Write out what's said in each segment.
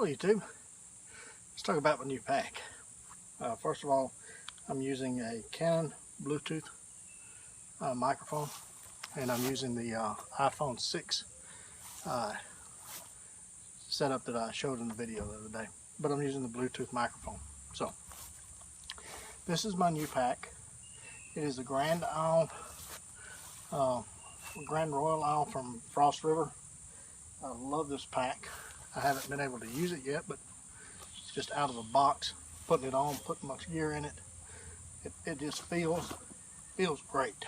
Hello YouTube. Let's talk about my new pack. First of all, I'm using a Canon Bluetooth microphone, and I'm using the iPhone 6 setup that I showed in the video the other day, but I'm using the Bluetooth microphone. So this is my new pack. It is the Grand Isle, Grand Royal Isle from Frost River. I love this pack. I haven't been able to use it yet, but it's just out of the box, putting it on, putting much gear in it. It just feels great.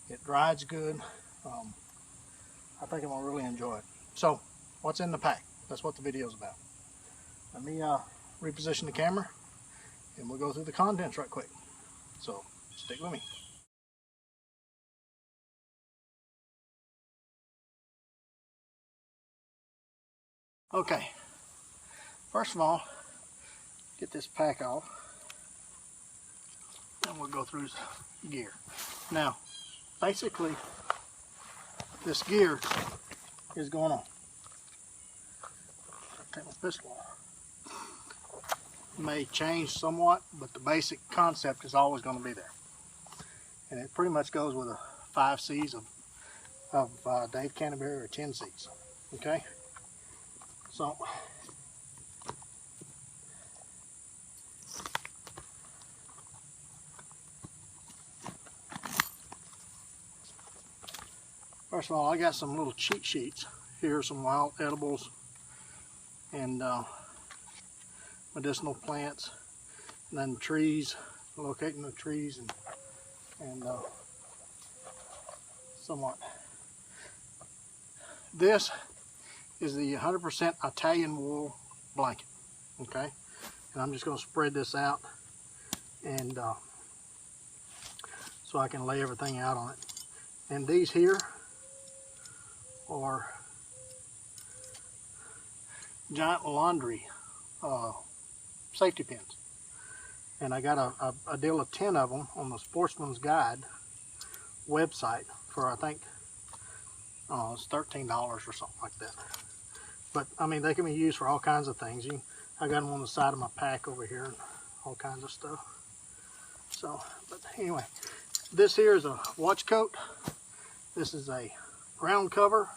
It rides good. I think I'm gonna really enjoy it. So, what's in the pack? That's what the video is about. Let me reposition the camera, and we'll go through the contents right quick. So, stick with me. Okay, first of all, get this pack off, and we'll go through gear. Now, basically, this gear is going on. Take my pistol off. May change somewhat, but the basic concept is always going to be there. And it pretty much goes with the 5 C's of Dave Canterbury, or 10 C's. Okay? So, first of all, I got some little cheat sheets. Here are some wild edibles and medicinal plants, and then trees, locating the trees and somewhat. This is the 100% Italian wool blanket, okay? And I'm just going to spread this out, and so I can lay everything out on it. And these here are giant laundry safety pins, and I got a deal of 10 of them on the Sportsman's Guide website for, I think, it's $13 or something like that. But I mean, they can be used for all kinds of things. I got them on the side of my pack over here, and all kinds of stuff. So, but anyway, this here is a watch coat. This is a ground cover.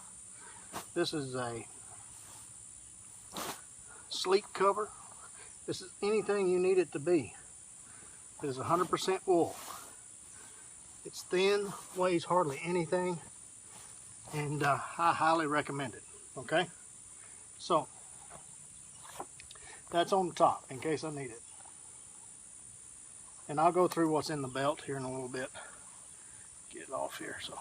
This is a sleep cover. This is anything you need it to be. It is 100% wool. It's thin, weighs hardly anything, and I highly recommend it. Okay? So, that's on the top in case I need it. And I'll go through what's in the belt here in a little bit. Get it off here. So,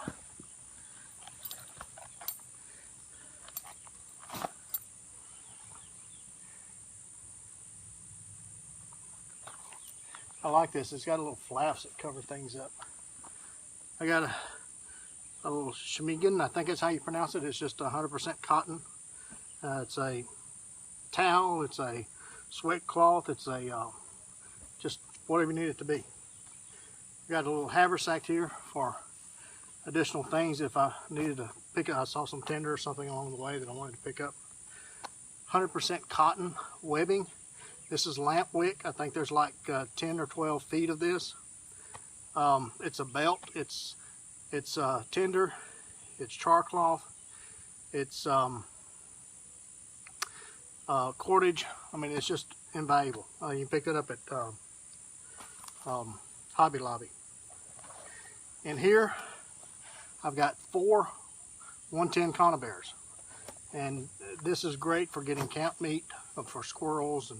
I like this. It's got a little flaps that cover things up. I got a little shemigan. I think that's how you pronounce it. It's just 100% cotton. It's a towel. It's a sweat cloth. It's a just whatever you need it to be. Got a little haversack here for additional things if I needed to pick up. I saw some tinder or something along the way that I wanted to pick up. 100% cotton webbing. This is lamp wick. I think there's like 10 or 12 feet of this. It's a belt. It's tinder. It's char cloth. It's cordage. I mean, it's just invaluable. You can pick it up at Hobby Lobby. And here I've got 4 110 conibears, and this is great for getting camp meat for squirrels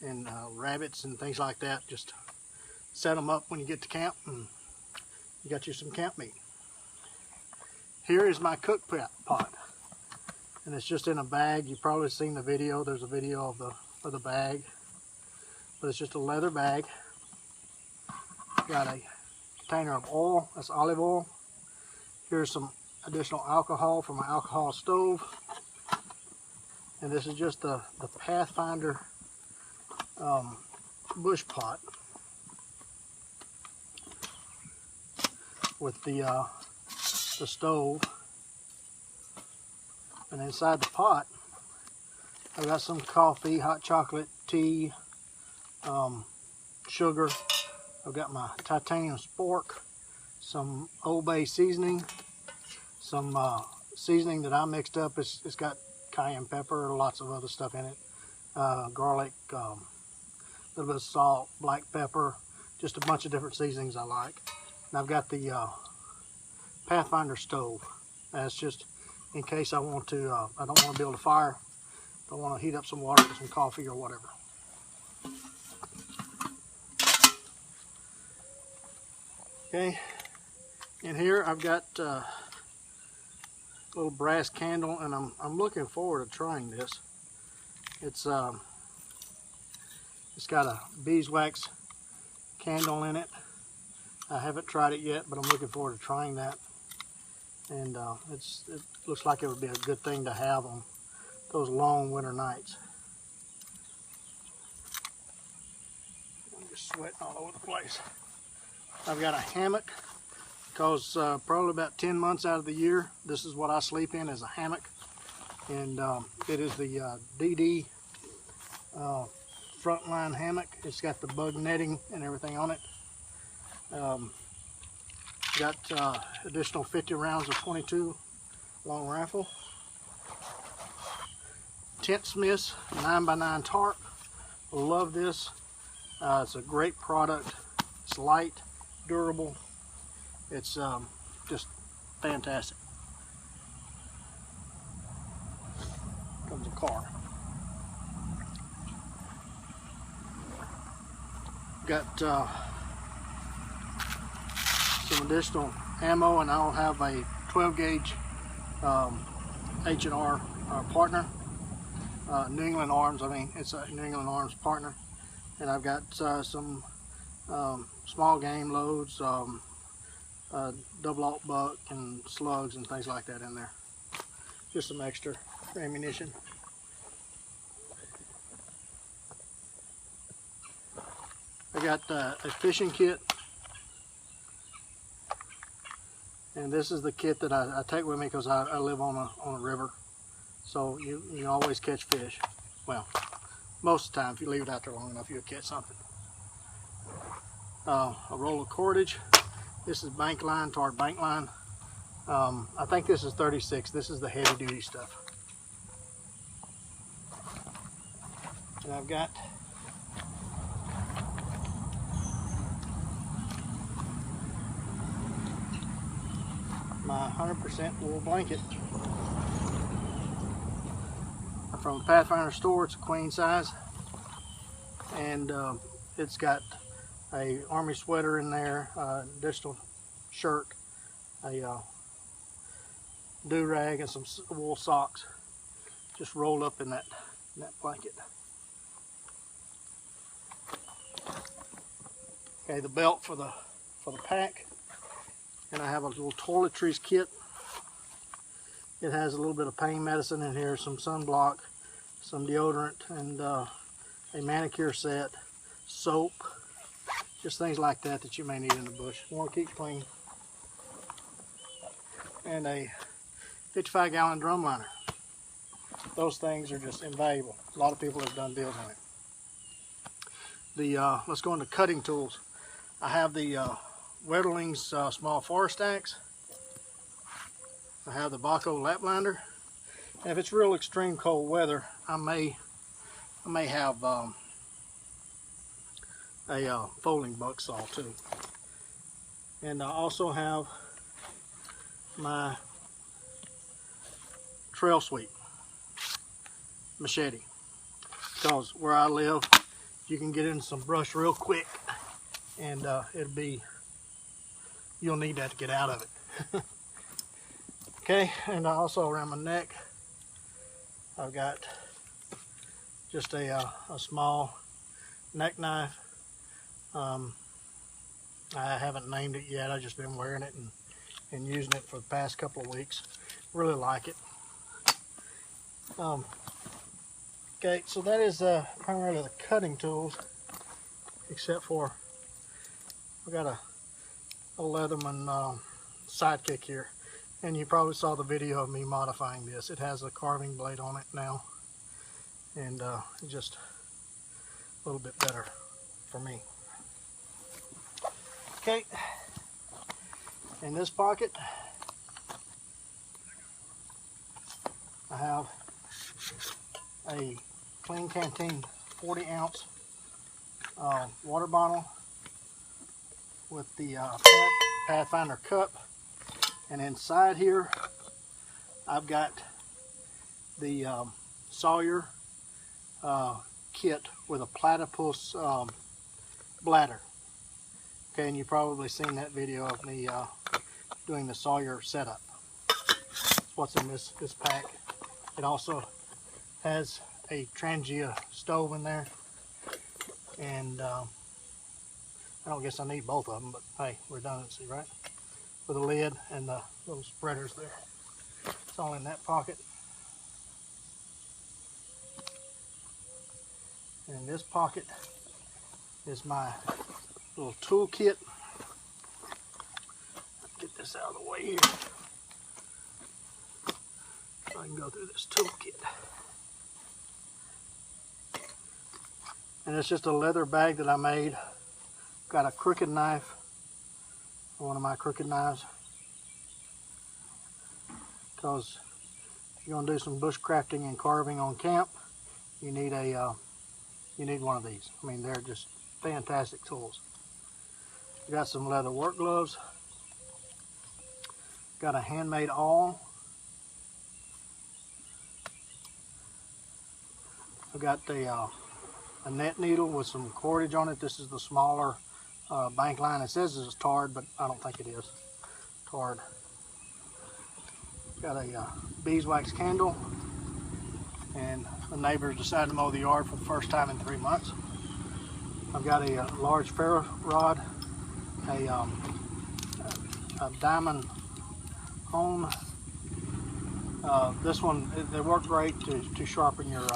and rabbits and things like that. Just set them up when you get to camp, and you got you some camp meat. Here is my cook pot, and it's just in a bag. You've probably seen the video. There's a video of the bag, but it's just a leather bag. Got a container of oil. That's olive oil. Here's some additional alcohol for my alcohol stove, and this is just the Pathfinder bush pot with the stove, and inside the pot I've got some coffee, hot chocolate, tea, sugar. I've got my titanium spork, some Old Bay seasoning, some seasoning that I mixed up. It's got cayenne pepper, lots of other stuff in it, garlic, a little bit of salt, black pepper, just a bunch of different seasonings I like. And I've got the Pathfinder stove. That's just in case I want to, I don't want to build a fire, don't want to heat up some water for some coffee or whatever. Okay, in here I've got a little brass candle, and I'm looking forward to trying this. It's got a beeswax candle in it. I haven't tried it yet, but I'm looking forward to trying that. And it looks like it would be a good thing to have on those long winter nights. I'm just sweating all over the place. I've got a hammock, because probably about 10 months out of the year, this is what I sleep in, is a hammock. And it is the DD Frontline hammock. It's got the bug netting and everything on it. Got additional 50 rounds of 22 long rifle. Tent Smiths 9x9 tarp. I love this. It's a great product. It's light, durable. It's just fantastic. Comes a car. Got some additional ammo, and I'll have a 12 gauge H&R partner, New England Arms. I mean, it's a New England Arms partner. And I've got some small game loads, double alt buck and slugs and things like that in there. Just some extra ammunition. I got a fishing kit, and this is the kit that I take with me because I live on a river, so you can always catch fish. Well, most of the time, if you leave it out there long enough, you'll catch something. A roll of cordage. This is bank line, tarred bank line. I think this is 36. This is the heavy duty stuff. And I've got my 100% wool blanket from the Pathfinder store. It's a queen size, and it's got a army sweater in there, additional shirt, a do-rag, and some wool socks just rolled up in that blanket. Okay, the belt for the pack. And I have a little toiletries kit. It has a little bit of pain medicine in here, some sunblock, some deodorant, and a manicure set, soap, just things like that that you may need in the bush. You want to keep clean. And a 55-gallon drum liner. Those things are just invaluable. A lot of people have done deals on it. Let's go into cutting tools. I have the Wetterling's small forest axe. I have the Bahco Laplander. And if it's real extreme cold weather, I may have a folding buck saw too. And I also have my Trail Sweep machete, because where I live, you can get in some brush real quick, and you'll need that to get out of it. Okay, and also around my neck, I've got just a small neck knife. I haven't named it yet. I've just been wearing it and using it for the past couple of weeks. Really like it. Okay, so that is primarily the cutting tools, except for I got a Leatherman Sidekick here, and you probably saw the video of me modifying this. It has a carving blade on it now, and just a little bit better for me. Okay, in this pocket I have a Klean Kanteen 40 ounce water bottle with the Pathfinder cup, and inside here I've got the Sawyer kit with a platypus bladder. Okay, and you've probably seen that video of me doing the Sawyer setup. That's what's in this pack. It also has a Trangia stove in there, and I don't guess I need both of them, but hey, redundancy, right? With a lid and the little spreaders there. It's all in that pocket. And in this pocket is my little tool kit. Get this out of the way here so I can go through this tool kit. And it's just a leather bag that I made. Got a crooked knife, one of my crooked knives, because if you're going to do some bushcrafting and carving on camp, you need one of these. I mean, they're just fantastic tools. Got some leather work gloves. Got a handmade awl. I've got a net needle with some cordage on it. This is the smaller bank line. It says it's tarred, but I don't think it is tarred. Got a beeswax candle, and the neighbors decided to mow the yard for the first time in 3 months. I've got a large ferro rod, a diamond hone. This one, they work great to sharpen your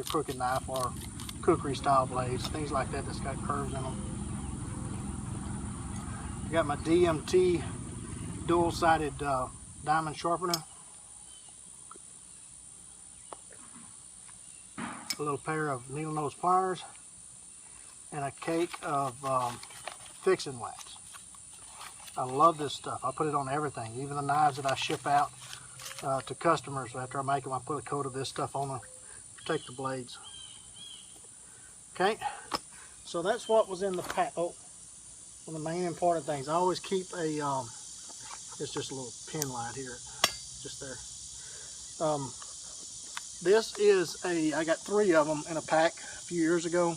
crooked knife or cookery style blades, things like that that's got curves in them. I got my DMT dual-sided diamond sharpener. A little pair of needle nose pliers and a cake of fixing wax. I love this stuff. I put it on everything, even the knives that I ship out to customers. After I make them, I put a coat of this stuff on them to protect the blades. Okay, so that's what was in the pack. Oh, one of the main important things, I always keep a, it's just a little pin light here, just there. This is I got 3 of them in a pack a few years ago.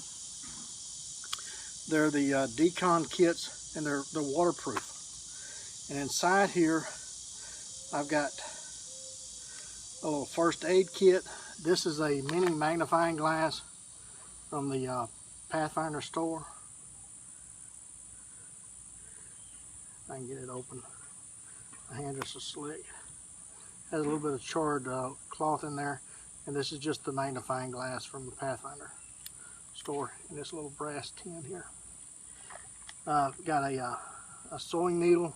They're the Decon kits, and they're waterproof. And inside here, I've got a little first aid kit. This is a mini magnifying glass from the Pathfinder store. If I can get it open. My hands are so slick. Has a little bit of charred cloth in there, and this is just the magnifying glass from the Pathfinder store in this little brass tin here. Got a sewing needle.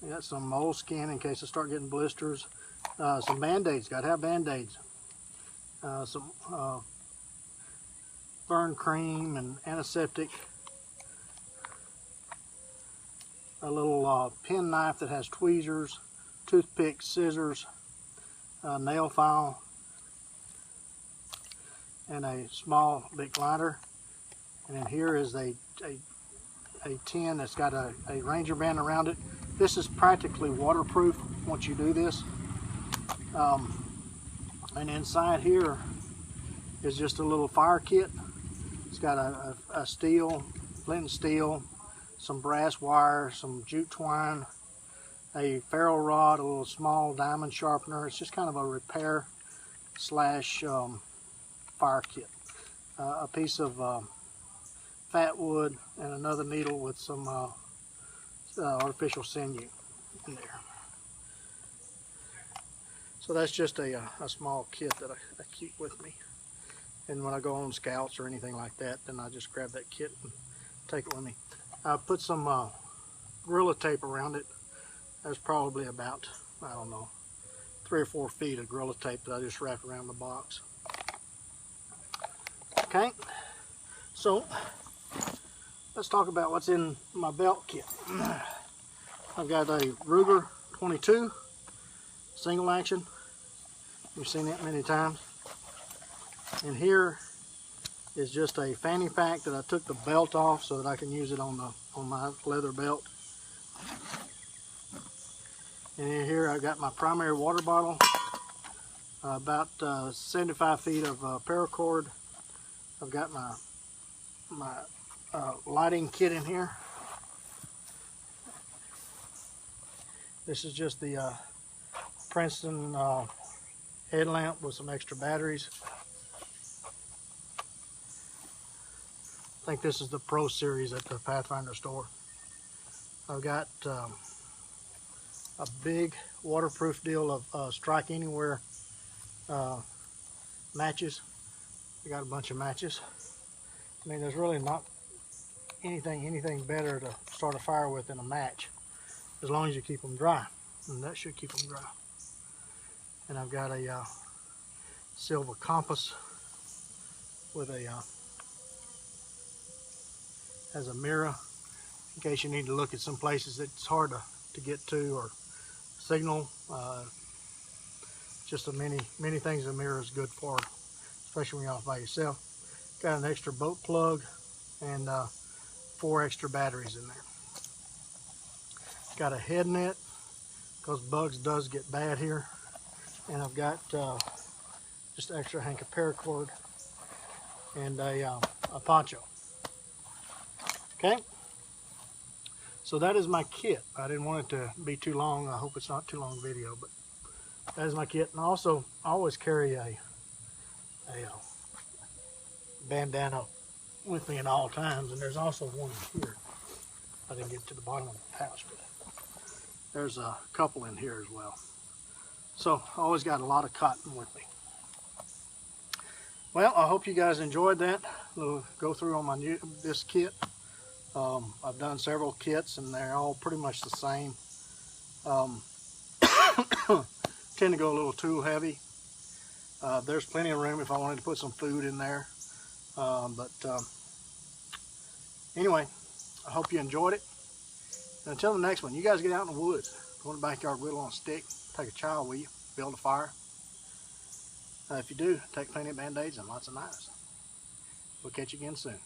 I got some moleskin in case I start getting blisters. Some band-aids, gotta have band-aids. Some burn cream and antiseptic. A little pen knife that has tweezers, toothpicks, scissors, nail file, and a small Bic lighter. And then here is a tin that's got a Ranger band around it. This is practically waterproof once you do this. And inside here is just a little fire kit. It's got a steel, flint steel, some brass wire, some jute twine, a ferro rod, a little small diamond sharpener. It's just kind of a repair slash fire kit. A piece of fat wood and another needle with some artificial sinew in there. So that's just a small kit that I keep with me. And when I go on scouts or anything like that, then I just grab that kit and take it with me. I put some Gorilla Tape around it. That's probably about, I don't know, 3 or 4 feet of Gorilla Tape that I just wrapped around the box. Okay, so let's talk about what's in my belt kit. I've got a Ruger 22 single action. You've seen that many times. And here is just a fanny pack that I took the belt off so that I can use it on my leather belt. And in here I've got my primary water bottle, about 75 feet of paracord. I've got my lighting kit in here. This is just the Princeton headlamp with some extra batteries. I think this is the Pro Series at the Pathfinder store. I've got a big waterproof deal of Strike Anywhere matches. I got a bunch of matches. I mean, there's really not anything better to start a fire with than a match, as long as you keep them dry, and that should keep them dry. And I've got a silver compass with has a mirror in case you need to look at some places that it's hard to get to, or signal. Just the many things a mirror is good for, especially when you're off by yourself. Got an extra boat plug and 4 extra batteries in there. Got a head net because bugs does get bad here, and I've got just extra hank of paracord and a poncho. Okay, so that is my kit. I didn't want it to be too long. I hope it's not too long video, but that is my kit. And also, I always carry a bandana with me at all times, and there's also one here. I didn't get to the bottom of the pouch, but there's a couple in here as well. So I always got a lot of cotton with me. Well, I hope you guys enjoyed that little go through on this kit. I've done several kits and they're all pretty much the same. Tend to go a little too heavy. There's plenty of room if I wanted to put some food in there. Anyway, I hope you enjoyed it. And until the next one, you guys get out in the woods. Go in the backyard, whittle on a stick, take a child with you, build a fire. If you do, take plenty of Band-Aids and lots of knives. We'll catch you again soon.